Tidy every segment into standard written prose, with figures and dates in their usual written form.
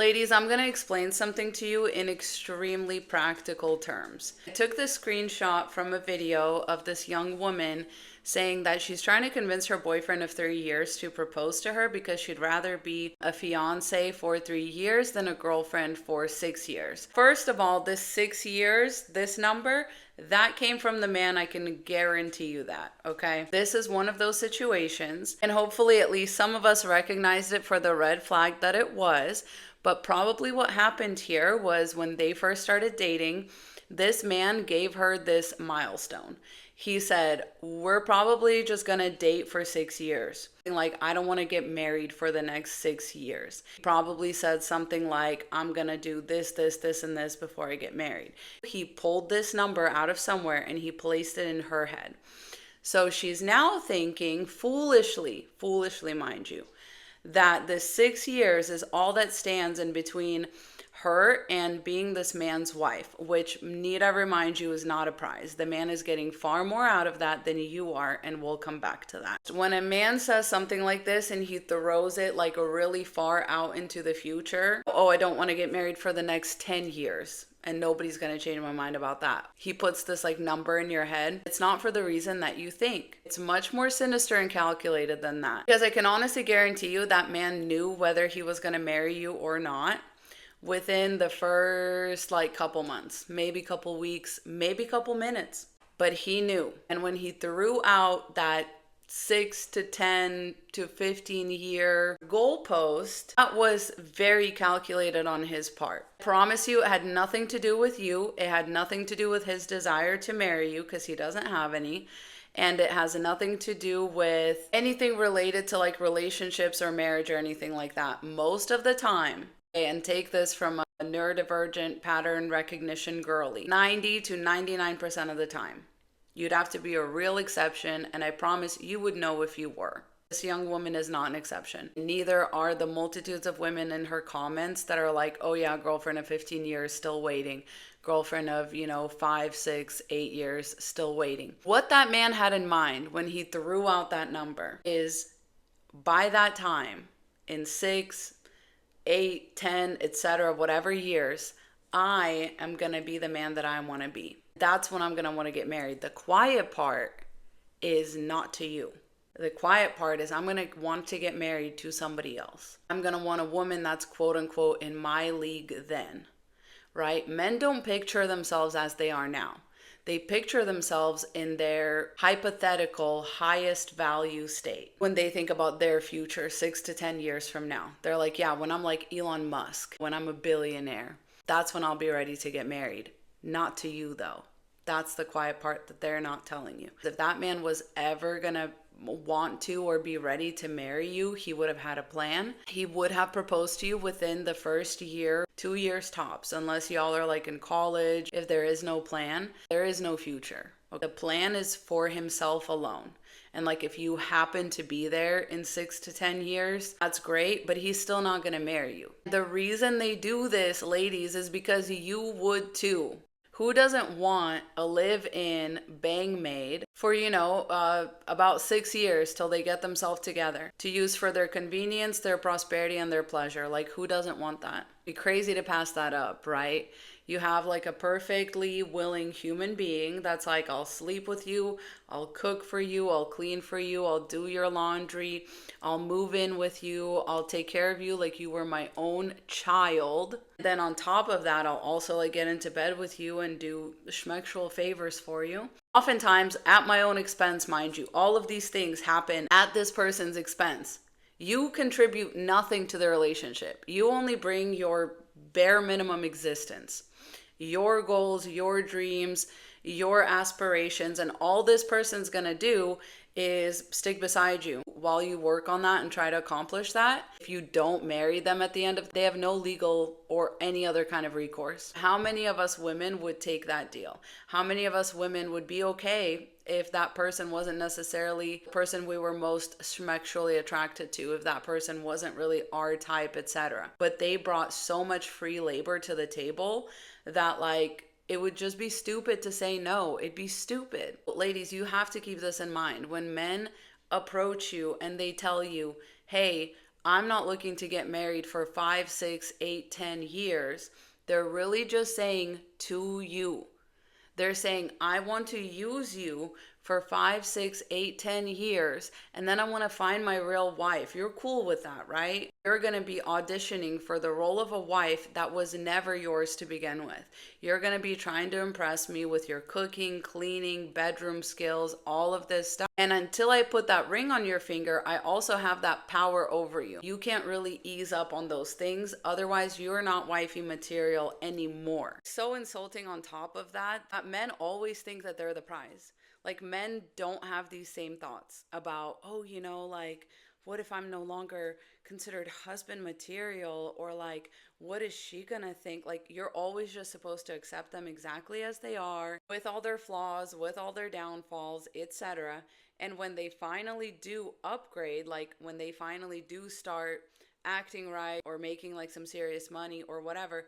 ladies, I'm going to explain something to you in extremely practical terms. I took this screenshot from a video of this young woman saying that she's trying to convince her boyfriend of 3 years to propose to her because she'd rather be a fiance for 3 years than a girlfriend for 6 years. First of all, this 6 years, this number, that came from the man. I can guarantee you that, okay? This is one of those situations, and hopefully at least some of us recognized it for the red flag that it was. But probably what happened here was when they first started dating, this man gave her this milestone. He said, we're probably just gonna date for 6 years. Like, I don't wanna get married for the next 6 years. He probably said something like, I'm gonna do this, this, this, and this before I get married. He pulled this number out of somewhere and he placed it in her head. So she's now thinking, foolishly, mind you, that the 6 years is all that stands in between her and being this man's wife, which need I remind you is not a prize. The man is getting far more out of that than you are, and we'll come back to that. When a man says something like this and he throws it like really far out into the future, oh, I don't want to get married for the next 10 years. And nobody's going to change my mind about that. He puts this like number in your head. It's not for the reason that you think. It's much more sinister and calculated than that. Because I can honestly guarantee you that man knew whether he was going to marry you or not within the first like couple months, maybe couple weeks, maybe couple minutes. But he knew. And when he threw out that 6 to 10 to 15 year goalpost, that was very calculated on his part. I promise you, it had nothing to do with you. It had nothing to do with his desire to marry you, because he doesn't have any. And it has nothing to do with anything related to like relationships or marriage or anything like that. Most of the time, and take this from a neurodivergent pattern recognition girly, 90 to 99% of the time, you'd have to be a real exception, and I promise you would know if you were. This young woman is not an exception. Neither are the multitudes of women in her comments that are like, oh yeah, girlfriend of 15 years, still waiting. Girlfriend of, 5, 6, 8 years, still waiting. What that man had in mind when he threw out that number is, by that time, in 6, 8, 10, etc., whatever years, I am going to be the man that I want to be. That's when I'm going to want to get married. The quiet part is not to you. The quiet part is I'm going to want to get married to somebody else. I'm going to want a woman that's quote unquote in my league then, right? Men don't picture themselves as they are now. They picture themselves in their hypothetical highest value state when they think about their future 6 to 10 years from now. They're like, yeah, when I'm like Elon Musk, when I'm a billionaire, that's when I'll be ready to get married. Not to you though. That's the quiet part that they're not telling you. If that man was ever gonna want to or be ready to marry you, he would have had a plan. He would have proposed to you within the first year, 2 years tops, unless y'all are like in college. If there is no plan, there is no future. The plan is for himself alone. And like if you happen to be there in 6 to 10 years, that's great, but he's still not gonna marry you. The reason they do this, ladies, is because you would too. Who doesn't want a live-in bang maid for, about 6 years till they get themselves together to use for their convenience, their prosperity, and their pleasure? Like, who doesn't want that? It'd be crazy to pass that up, right? You have like a perfectly willing human being that's like, I'll sleep with you, I'll cook for you, I'll clean for you, I'll do your laundry, I'll move in with you, I'll take care of you like you were my own child. Then on top of that, I'll also like get into bed with you and do schmexual favors for you. Oftentimes at my own expense, mind you. All of these things happen at this person's expense. You contribute nothing to the relationship. You only bring your bare minimum existence, your goals, your dreams, your aspirations, and all this person's gonna do is stick beside you while you work on that and try to accomplish that. If you don't marry them at the end of, they have no legal or any other kind of recourse. How many of us women would take that deal? How many of us women would be okay if that person wasn't necessarily the person we were most sexually attracted to, if that person wasn't really our type, etc. But they brought so much free labor to the table that like it would just be stupid to say no. It'd be stupid. Ladies, you have to keep this in mind. When men approach you and they tell you, hey, I'm not looking to get married for 5, 6, 8, 10 years. They're really just saying to you. They're saying, I want to use you for 5, 6, 8, 10 years, and then I want to find my real wife. You're cool with that, right? You're going to be auditioning for the role of a wife that was never yours to begin with. You're going to be trying to impress me with your cooking, cleaning, bedroom skills, all of this stuff. And until I put that ring on your finger, I also have that power over you. You can't really ease up on those things. Otherwise, you're not wifey material anymore. So insulting on top of that men always think that they're the prize. Like, men don't have these same thoughts about, oh, like, what if I'm no longer considered husband material? Or like, what is she gonna think? Like, you're always just supposed to accept them exactly as they are, with all their flaws, with all their downfalls, etc. And when they finally do upgrade, like when they finally do start acting right or making like some serious money or whatever,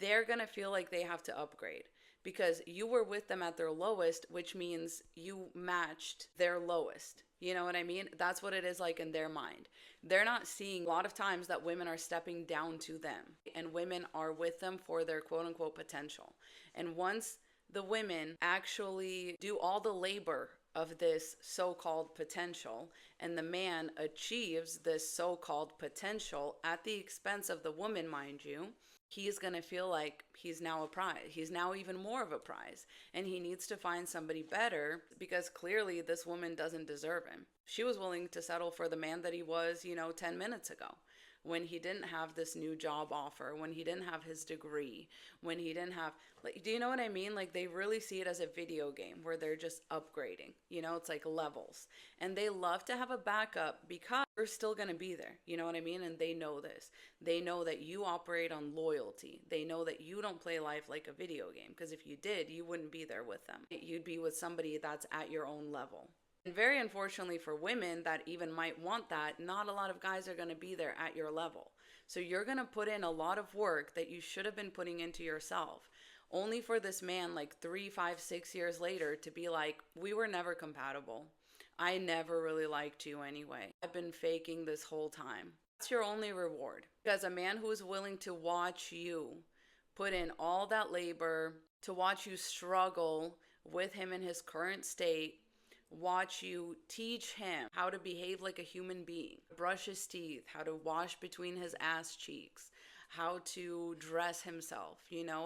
they're gonna feel like they have to upgrade because you were with them at their lowest, which means you matched their lowest. You know what I mean? That's what it is like in their mind. They're not seeing a lot of times that women are stepping down to them and women are with them for their quote unquote potential. And once the women actually do all the labor of this so-called potential and the man achieves this so-called potential at the expense of the woman, mind you, he's going to feel like he's now a prize. He's now even more of a prize. And he needs to find somebody better because clearly this woman doesn't deserve him. She was willing to settle for the man that he was, 10 minutes ago, when he didn't have this new job offer, when he didn't have his degree, when he didn't have, like, do you know what I mean? Like, they really see it as a video game where they're just upgrading. It's like levels. And they love to have a backup because you're still going to be there. You know what I mean? And they know this. They know that you operate on loyalty. They know that you don't play life like a video game, because if you did, you wouldn't be there with them. You'd be with somebody that's at your own level. And very unfortunately for women that even might want that, not a lot of guys are going to be there at your level. So you're going to put in a lot of work that you should have been putting into yourself, only for this man like 3, 5, 6 years later to be like, we were never compatible. I never really liked you anyway. I've been faking this whole time. That's your only reward. Because a man who is willing to watch you put in all that labor, to watch you struggle with him in his current state, watch you teach him how to behave like a human being, brush his teeth, how to wash between his ass cheeks, how to dress himself,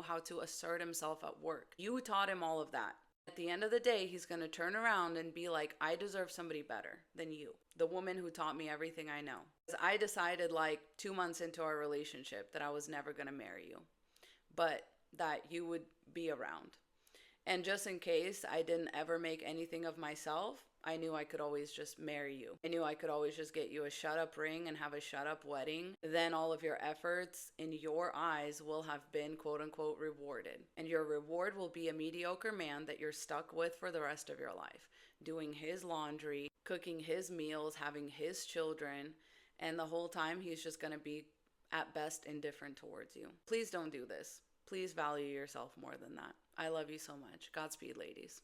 how to assert himself at work. You taught him all of that. At the end of the day, he's going to turn around and be like, I deserve somebody better than you, the woman who taught me everything I know. Because I decided like 2 months into our relationship that I was never going to marry you, but that you would be around. And just in case I didn't ever make anything of myself, I knew I could always just marry you. I knew I could always just get you a shut-up ring and have a shut-up wedding. Then all of your efforts in your eyes will have been quote-unquote rewarded. And your reward will be a mediocre man that you're stuck with for the rest of your life, doing his laundry, cooking his meals, having his children, and the whole time he's just going to be at best indifferent towards you. Please don't do this. Please value yourself more than that. I love you so much. Godspeed, ladies.